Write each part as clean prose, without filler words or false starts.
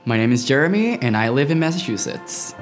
My name is Jeremy, and I live in Massachusetts.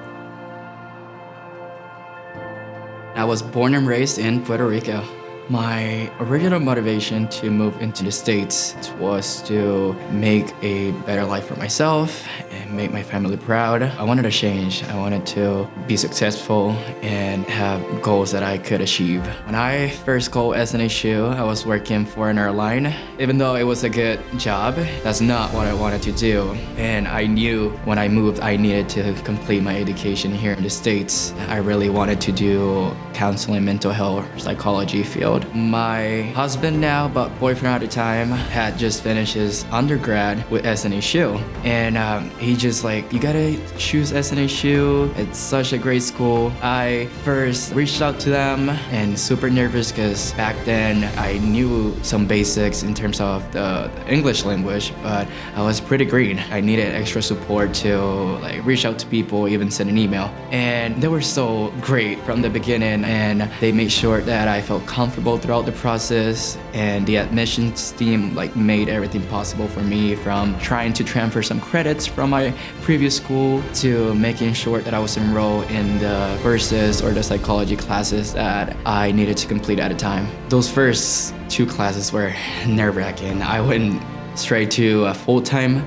I was born and raised in Puerto Rico. My original motivation to move into the States was to make a better life for myself and make my family proud. I wanted to change. I wanted to be successful and have goals that I could achieve. When I first called SNHU, I was working for an airline. Even though it was a good job, that's not what I wanted to do. And I knew when I moved, I needed to complete my education here in the States. I really wanted to do counseling, mental health, psychology field. My husband now, but boyfriend at the time, had just finished his undergrad with SNHU. And he just like, you gotta choose SNHU. It's such a great school. I first reached out to them and super nervous because back then I knew some basics in terms of the English language, but I was pretty green. I needed extra support to like reach out to people, even send an email. And they were so great from the beginning, and they made sure that I felt comfortable throughout the process, and the admissions team like made everything possible for me, from trying to transfer some credits from my previous school to making sure that I was enrolled in the courses or the psychology classes that I needed to complete at a time. Those first two classes were nerve-wracking. I went straight to a full-time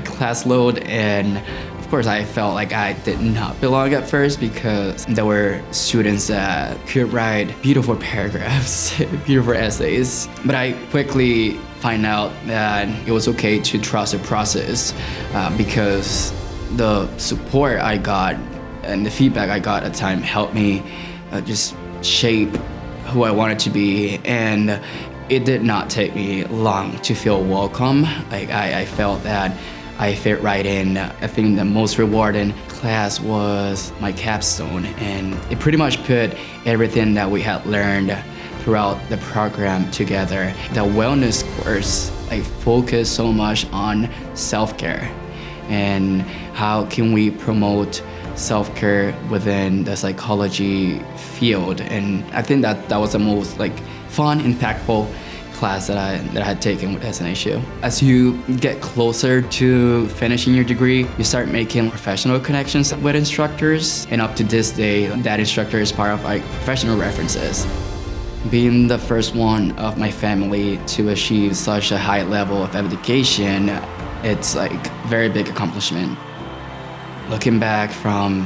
class load, and of course, I felt like I did not belong at first because there were students that could write beautiful paragraphs, beautiful essays. But I quickly find out that it was okay to trust the process because the support I got and the feedback I got at the time helped me just shape who I wanted to be. And it did not take me long to feel welcome. Like I felt that I fit right in. I think the most rewarding class was my capstone, and it pretty much put everything that we had learned throughout the program together. The wellness course focused so much on self-care and how can we promote self-care within the psychology field. And I think that was the most fun, impactful class that I had taken with SNHU. As you get closer to finishing your degree, you start making professional connections with instructors, and up to this day, that instructor is part of professional references. Being the first one of my family to achieve such a high level of education, it's very big accomplishment. Looking back from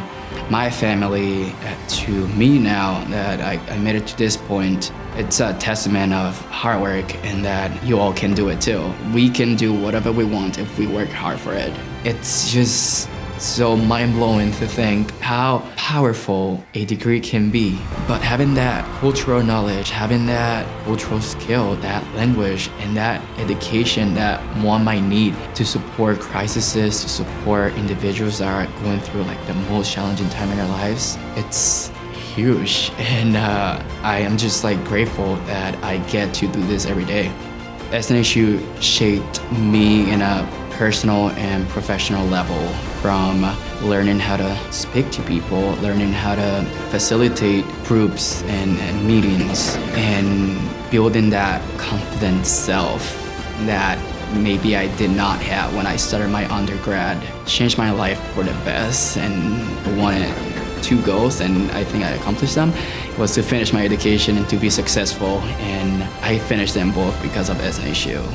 my family to me now that I made it to this point, it's a testament of hard work and that you all can do it too. We can do whatever we want if we work hard for it. It's just so mind-blowing to think how powerful a degree can be. But having that cultural knowledge, having that cultural skill, that language, and that education that one might need to support crises, to support individuals that are going through the most challenging time in their lives, it's huge. And I am just grateful that I get to do this every day. SNHU shaped me in a personal and professional level, from learning how to speak to people, learning how to facilitate groups and meetings, and building that confident self that maybe I did not have when I started my undergrad. Changed my life for the best, and I wanted two goals, and I think I accomplished them. It was to finish my education and to be successful, and I finished them both because of SNHU.